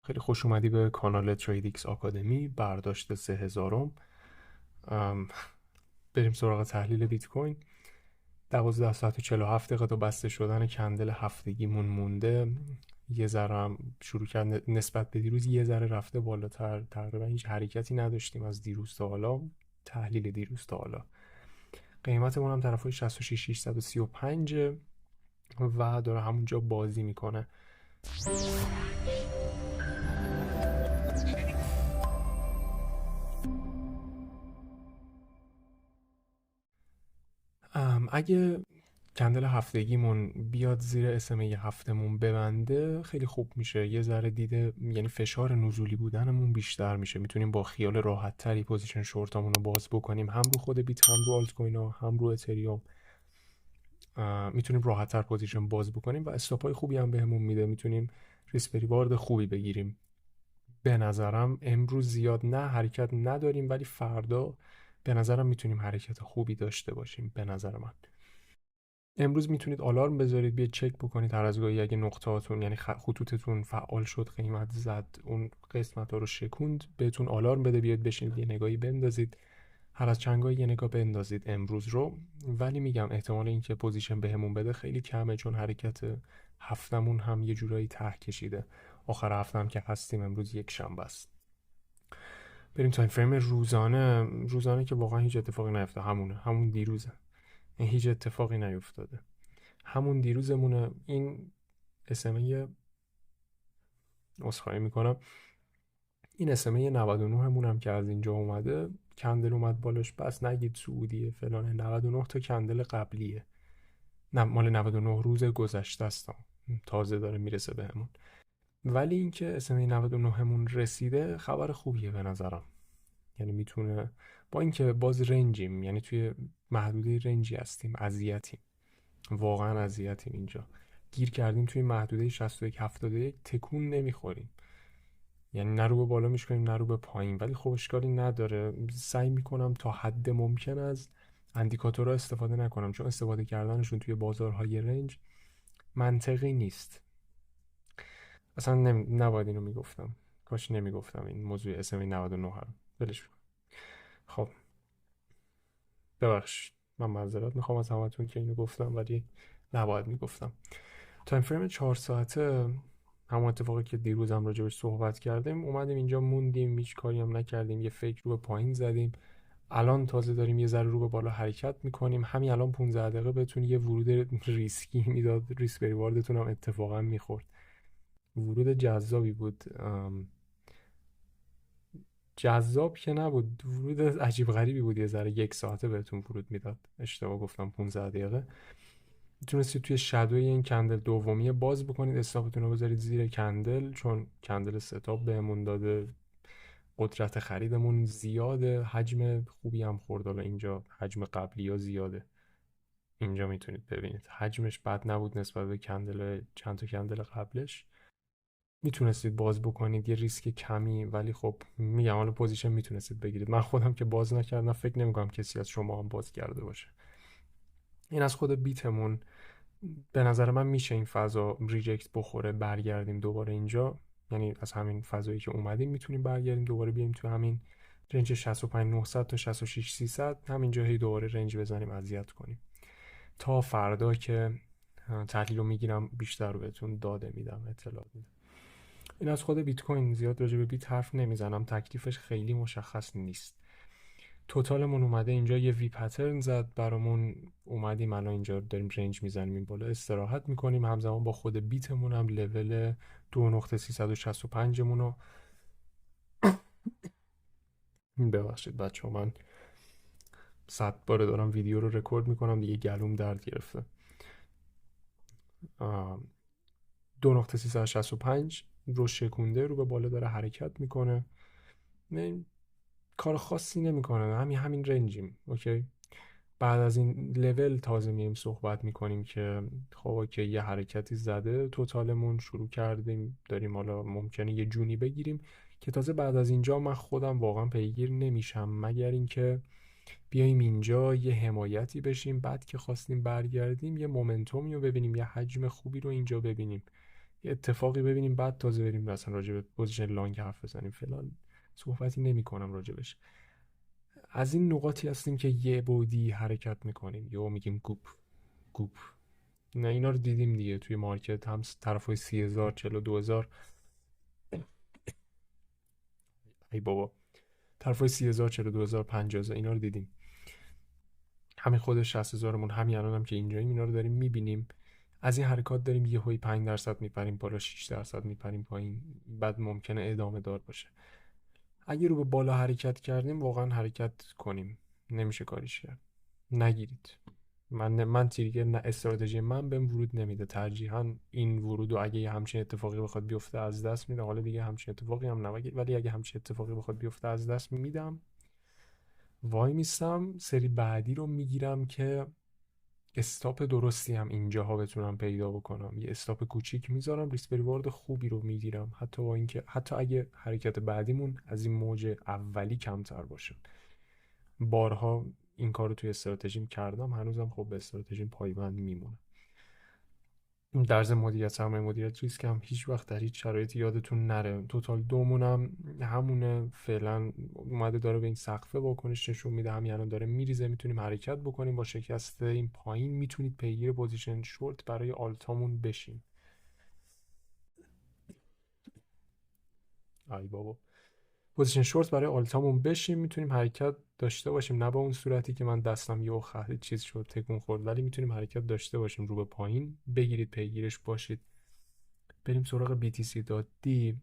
خیلی خوش اومدی به کانال تریدیکس آکادمی برداشت 3000م. بریم سراغ تحلیل بیت کوین. 12 ساعت و 47 دقیقه تا بسته شدن کندل هفتگیمون مونده. یه ذره هم شروع کرد نسبت به دیروز یه ذره رفته بالاتر، تقریبا هیچ حرکتی نداشتیم از دیروز تا حالا. تحلیل دیروز تا حالا قیمتمون هم طرفای 66635 و داره همونجا بازی میکنه. اگه کندل هفتگیمون بیاد زیر اسمی هفتمون ببنده خیلی خوب میشه. یه ذره دیده، یعنی فشار نزولی بودنمون بیشتر میشه. میتونیم با خیال راحت تری پوزیشن شورتامون رو باز بکنیم، هم رو خود بیت، هم رو آلت کوین ها، هم رو اتریوم. میتونیم راحت تر پوزیشن باز بکنیم و استاپای خوبی هم بهمون میده. میتونیم ریسک ریوارد خوبی بگیریم. به نظرم امروز زیاد نه حرکت نداریم، ولی فردا به نظرم میتونیم حرکت خوبی داشته باشیم. به نظر من امروز میتونید آلارم بذارید، بیاید چک بکنید هر از گاهی اگه نقطهاتون، یعنی خطوطتون فعال شد، قیمت زد، اون قسمت ها رو شکوند، بهتون آلارم بده، بیاید بشینید یه نگاهی بندازید. هر از چند گاهی یه نگاه بندازید امروز رو. ولی میگم احتمال اینکه پوزیشن بهمون بده خیلی کمه، چون حرکت هفتمون هم یه جورایی ته کشیده. آخر هفته هم که هستیم، امروز یک شنبه است. بریم تایم فریم روزانه. روزانه که واقعا هیچ اتفاقی نیفتاده، همون دیروزه. هیچ اتفاقی نیفتاده، همون دیروزمونه. این اسمه، عذرخواهی میکنم، این اسمه 99 مون هم که از اینجا اومده، کندل اومد بالاش، بس نگید سعودیه فلانه. 99 تا کندل قبلیه، نه مال 99 روز گذشته است، تازه داره میرسه بهمون. ولی اینکه اسمه 99 مون رسیده خبر خوبیه به نظرم. یعنی میتونه، با اینکه باز رنجیم، یعنی توی محدوده رنجی هستیم، اذیتیم، واقعا اذیتیم. اینجا گیر کردیم توی محدوده 61-71، تکون نمیخوریم. یعنی نه رو به بالا میشکنیم نه رو به پایین، ولی خب اشکالی نداره. سعی میکنم تا حد ممکن از اندیکاتورها استفاده نکنم، چون استفاده کردنشون توی بازارهای رنج منطقی نیست. اصلا نباید اینو میگفتم، کاش نمیگفتم این موضوع اسمی 99 رو. ولش کن. خب ببخشید، من معذرت میخوام از همتون که اینو گفتم، ولی نباید میگفتم. تایم فریم 4 ساعته، همون اتفاقی که دیروز هم راجبش صحبت کردیم. اومدیم اینجا موندیم، هیچ کاری هم نکردیم، یه فکر رو به پایین زدیم. الان تازه داریم یه ذره رو به بالا حرکت میکنیم. همین الان 15 دقیقه بهتون یه ورود ریسکی میداد، ریسک ریواردتون هم اتفاقا میخورد. ورود جذابی بود. جذاب که نبود، ورود عجیب غریبی بود. یه ذره یک ساعته بهتون ورود میداد، اشتباه گفتم 15 دقیقه. میتونستید توی شادوی این کندل دومیه باز بکنید، استاپتون رو بذارید زیر کندل، چون کندل ستاپ بهمون داده. قدرت خریدمون زیاده، حجم خوبی هم خورد. حالا اینجا حجم قبلی ها زیاده، اینجا میتونید ببینید حجمش بد نبود نسبت به کندل، چند تا کندل قبلش. میتونستید باز بکنید، یه ریسک کمی، ولی خب میگم حالا پوزیشن میتونستید بگیرید. من خودم که باز نکردم، فکر نمیکنم کسی از شما هم باز کرده باشه. این از خود بیتمون. به نظر من میشه این فضا ریجکت بخوره، برگردیم دوباره اینجا. یعنی از همین فضایی که اومدیم میتونیم برگردیم دوباره، بیایم تو همین رنج 65900 تا 66300، همینجا هی دوباره رنج بزنیم، اذیت کنیم تا فردا که تحلیل رو میگیرم بیشتر رو بهتون داده میدم، اطلاع میدم. این از خود بیت کوین. زیاد راجع به بیت حرف نمیزنم، تکلیفش خیلی مشخص نیست. توتالمون اومده اینجا، یه وی پترن زد برامون، اومدیم الان اینجا داریم رنج میزنیم این بالا، استراحت میکنیم. همزمان با خود بیتمون هم لول 2.365 مون رو ببخشید بچه ها، من 100 باره دارم ویدیو رو رکورد میکنم دیگه، گلوم درد گرفته. 2.365 رو شکونده، رو به بالا داره حرکت میکنه. کار خاصی نمیکنه، همین رنجیم. اوکی، بعد از این لول تازه میایم صحبت میکنیم که خب که یه حرکتی زده، توتالمون شروع کردیم، داریم حالا ممکنه یه جونی بگیریم، که تازه بعد از اینجا من خودم واقعا پیگیر نمیشم، مگر اینکه بیایم اینجا یه حمایتی بشیم، بعد که خواستیم برگردیم یه مومنتومی رو ببینیم، یه حجم خوبی رو اینجا ببینیم یه اتفاقی ببینیم بعد تازه بریم مثلا راجع به پوزیشن لانگ حرف بزنیم. فعلا صحبتی نمی‌کنم راجبش. از این نقاطی هستیم که یه بودی حرکت میکنیم یا میگیم گوپ گوپ. نه اینا رو دیدیم دیگه توی مارکت، هم طرفای 30,000 42,000. ای بابا، طرفای 30,000 42,000 50,000 اینا رو دیدیم. همین خود 60,000مون همین الان هم که اینجاییم اینا رو داریم میبینیم. از این حرکات داریم یه هوی 5% میپریم بالا، 6% میپریم پایین، بعد ممکنه ادامه دار باشه. اگه رو به بالا حرکت کردیم واقعا حرکت کنیم، نمیشه کاریش کرد. نگیرید. من تریگر نه، استراتژی من بهم ورود نمیده. ترجیحاً این ورود و اگه یه همچین اتفاقی بخواد بیفته از دست میدم. حالا دیگه همچین اتفاقی هم نه، ولی اگه همچین اتفاقی بخواد بیفته از دست میدم. وای میستم سری بعدی رو میگیرم که استاپ درستی هم اینجاها بتونم پیدا بکنم. یه استاپ کوچیک میذارم، ریسک ریوارد خوبی رو میگیرم، حتی با اینکه حتی اگه حرکت بعدیمون از این موج اولی کمتر باشه. بارها این کارو توی استراتژیم کردم، هنوزم خب به استراتژیم پایبند میمونم. در ضمن مدیریت سرمایه، مدیریت ریسک هم هیچ وقت در هیچ شرایطی یادتون نره. توتال دومونم همونه فعلا، اومده داره به این سقفه واکنش نشون میده، همین الان داره میریزه. میتونیم حرکت بکنیم با شکست این پایین، میتونید پیگیر پوزیشن شورت برای آلتامون بشین. ای بابا، پوزیشن شورت برای آلتامون بشیم، میتونیم حرکت داشته باشیم. نه با اون صورتی که من دستم یه خط چیز شد تکون خورد، ولی میتونیم حرکت داشته باشیم رو به پایین. بگیرید پیگیرش باشید. بریم سراغ BTC.D.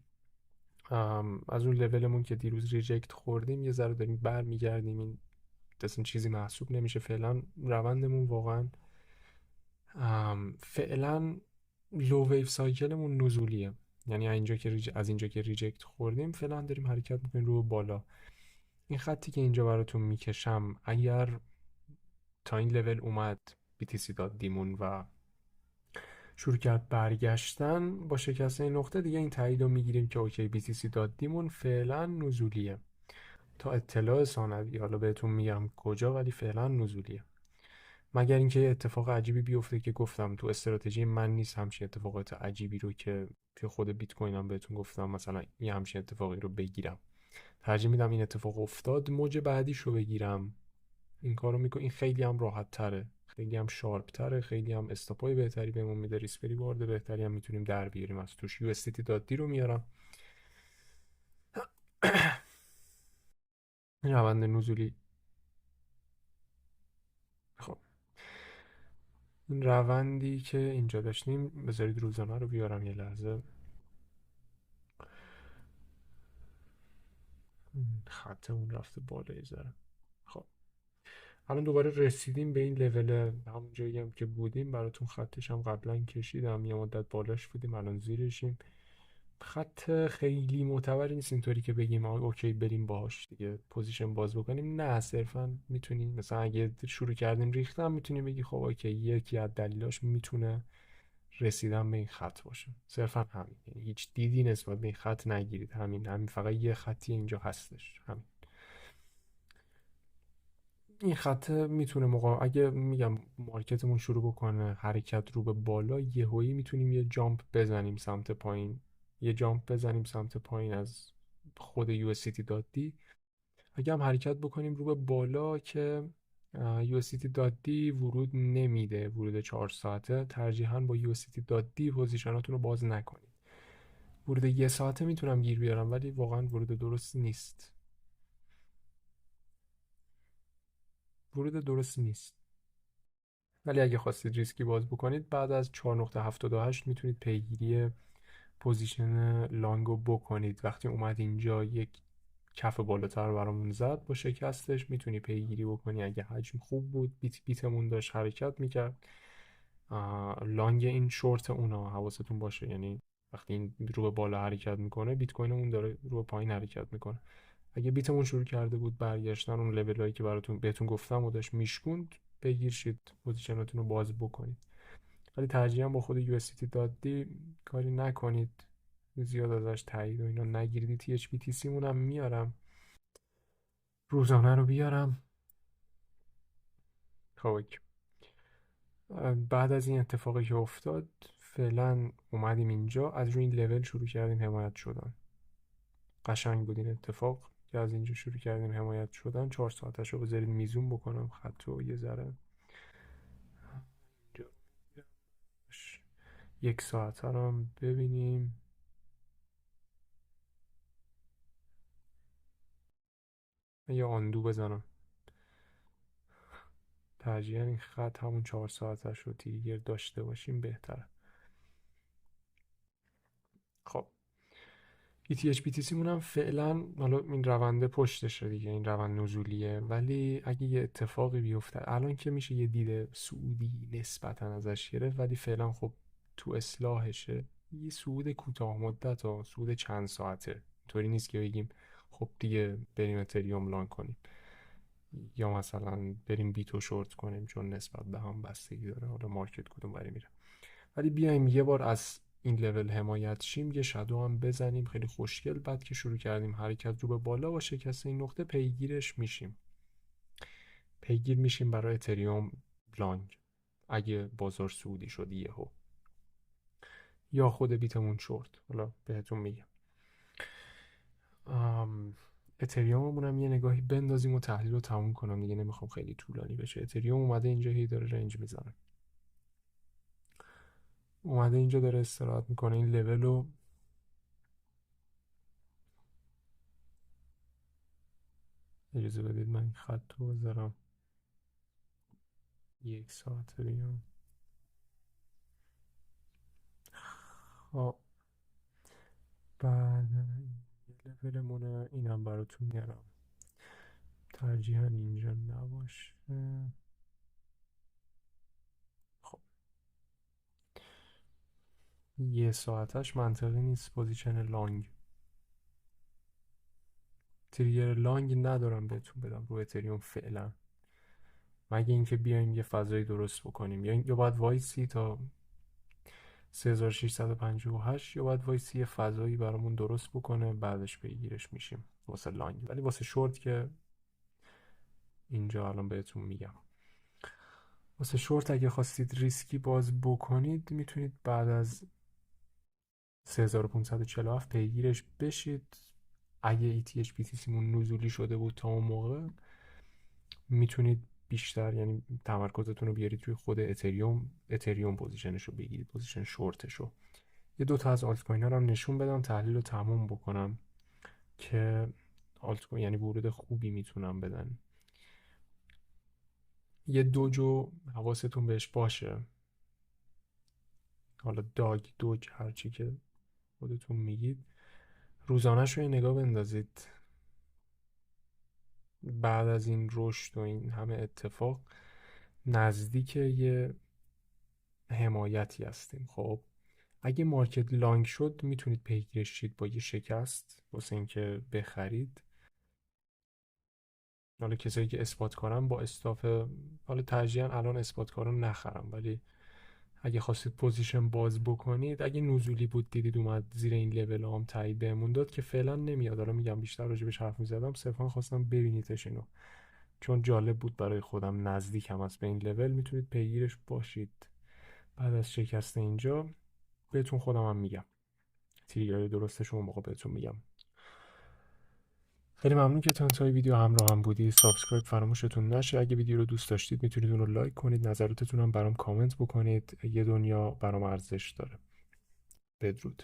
از اون لولمون که دیروز ریجکت خوردیم یه ذره داریم برمیگردیم. این اصلا چیزی محسوب نمیشه فعلا. روندمون واقعا فعلا لو ویو سایکلمون نزولیه. یعنی از اینجا که ریجکت خوردیم فعلا داریم حرکت میکنیم رو بالا. این خطی که اینجا براتون میکشم، اگر تا این لول اومد BTC داد دیمون و شروع کرد برگشتن با شکست این نقطه، دیگه این تایید رو میگیریم که اوکی BTC داد دیمون فعلا نزولیه. تا اطلاع ثانوی حالا بهتون میگم کجا، ولی فعلا نزولیه. مگر اینکه اتفاق عجیبی بیفته که گفتم تو استراتژی من نیست همچین اتفاقات عجیبی رو که توی خود بیت کوین هم بهتون گفتم مثلا یه همچین اتفاقی رو بگیرم. ترجیح میدم این اتفاق افتاد موج بعدیش رو بگیرم. این کارو میکنم. این خیلی هم راحت تره، خیلی هم شارپ تره، خیلی هم استاپای بهتری بهمون میده، ریسک ریوارد بهتری هم میتونیم در بیاریم از توش. USDT.D رو میارم. روند نزولی. خب این روندی که اینجا داشتیم، بذارید روزانه رو بیارم یه لحظه. خطمون رفته بالا یه ذره. خب الان دوباره رسیدیم به این لول، همون جایی هم که بودیم. براتون خطش هم قبلا کشیدم، یه مدت بالاش بودیم الان زیرشیم. خط خیلی معتبری نیست اینطوری که بگیم اوکی بریم باهاش دیگه پوزیشن باز بکنیم. نه، صرفا میتونیم مثلا اگه شروع کردیم ریختم میتونیم بگی خب اوکی یکی از دلیلاش میتونه رسیدن به این خط باشه. صرفا همین، یعنی هیچ دیدی نسبت به این خط نگیرید. همین فقط یه خطی اینجا هستش. همین این خط میتونه اگه میگم مارکتمون شروع بکنه حرکت رو به بالا، یهویی میتونیم یه جامپ بزنیم سمت پایین. یه جامپ بزنیم سمت پایین از خود USDT.D. اگه هم حرکت بکنیم رو به بالا که USDT.D ورود نمیده، ورود 4 ساعته، ترجیحاً با USDT.D پوزیشناتون رو باز نکنید. ورود 1 ساعته میتونم گیر بیارم ولی واقعا ورود درستی نیست. ورود درستی نیست. ولی اگه خواستید ریسکی باز بکنید بعد از 4.78 میتونید پیگیری پوزیشن لانگو بکنید. وقتی اومد اینجا یک کف بالاتر برامون زد با شکستش میتونی پیگیری بکنی. اگه حجم خوب بود بیتمون داشت حرکت میکرد. لانگ این شورت اونا حواستون باشه، یعنی وقتی این رو به بالا حرکت میکنه بیت کوینمون داره رو به پایین حرکت میکنه. اگه بیتمون شروع کرده بود برگشتن اون لولایی که بهتون گفتم و داشت میشکوند، بگیرشید پوزیشناتون رو باز بکنید. ولی ترجیحاً با خود USDT.D کاری نکنید، زیاد ازش تایید و اینا نگیرید. THBTC مونم میارم، روزانه رو بیارم. خب بعد از این اتفاقی که افتاد فعلا اومدیم اینجا، از روی این لول شروع کردیم حمایت شدن. قشنگ بود این اتفاق که از اینجا شروع کردیم حمایت شدن. 4 ساعتش رو بذارید میزوم بکنم خطو یه ذره. اینجا 1 ساعت رو هم ببینیم. یه آندو بزنم، ترجیحاً این خط همون 4 ساعتش رو تریگر داشته باشیم بهتره. خب ETH BTC مون هم فعلا حالا این رونده پشتشه دیگه، این روند نزولیه، ولی اگه یه اتفاقی بیفته الان که میشه یه دید صعودی نسبتا ازش گرفت، ولی فعلا خب تو اصلاحشه. یه صعود کوتاه مدت ها، صعود چند ساعته، اینطوری نیست که بگیم خب دیگه بریم اتریوم لانگ کنیم یا مثلا بریم بیتو شورت کنیم، چون نسبت به هم بستگی داره حالا مارکت کدوم بری میره. ولی بیایم یه بار از این لول حمایت شیم، یه شادو هم بزنیم خیلی خوشگل. بعد که شروع کردیم حرکت رو به بالا با شکست این نقطه پیگیرش میشیم، پیگیر میشیم برای اتریوم لانگ اگه بازار سعودی شد یهو، یا خود بیتمون شورت، حالا بهتون میگم. اتریوممون هم یه نگاهی بندازیم و تحلیل رو تموم کنم دیگه، نمیخوام خیلی طولانی بشه. اتریوم اومده اینجا هی داره رنج میزنه، اومده اینجا داره استراحت میکنه. این لول رو اجازه بدید من این خط رو بذارم 1 ساعت بیام. خب بعد یه لولمونه اینم براتون میارم، ترجیحاً اینجا نباشه. خب 1 ساعتش منطقی نیست پوزیشن لانگ، تریگر لانگ ندارم بهتون بدم رو اتریوم فعلا، مگه اینکه بیایم یه فضایی درست بکنیم، یا باید وایسی تا 3658 یا باید وایسی یه فضایی برامون درست بکنه بعدش بگیرش میشیم واسه لانگ. ولی واسه شورت که اینجا الان بهتون میگم، واسه شورت اگه خواستید ریسکی باز بکنید میتونید بعد از 3547 پیگیرش بشید. اگه ETH BTC مون نزولی شده بود تا اون موقع میتونید بیشتر، یعنی تمرکزتون رو بیارید روی خود اتریوم پوزیشنش رو بگیرید، پوزیشن شورتش رو. یه دوتا از آلت کوین ها رو هم نشون بدم تحلیل رو تموم بکنم که آلت کوین یعنی ورود خوبی میتونم بدن. یه دوجو حواستون بهش باشه، حالا دوج هرچی که خودتون میگید، روزانه‌ش رو یه نگاه بندازید. بعد از این رشد و این همه اتفاق نزدیک یه حمایتی هستیم. خب اگه مارکت لانگ شد میتونید پیگیرش شید با یه شکست واسه اینکه بخرید. حالا کسایی که اثبات کارن با استاف، حالا ترجیحاً الان اثبات کارن نخرم، ولی اگه خواستید پوزیشن باز بکنید، اگه نزولی بود دیدید اومد زیر این لول هم تایید بهمون داد که فعلا نمیاد، حالا میگم بیشتر راجبش حرف میزدم، صرفا خواستم ببینیدش اینو چون جالب بود برای خودم، نزدیک هم هست به این لول، میتونید پیگیرش باشید. بعد از شکست اینجا بهتون خودم هم میگم تریگر درستش اون موقع بهتون میگم. خیلی ممنون که تا انتهای ویدیو همراه هم بودی. سابسکرایب فراموشتون نشه. اگه ویدیو رو دوست داشتید میتونید اون رو لایک کنید، نظراتتون هم برام کامنت بکنید، یه دنیا برام ارزش داره. بدرود.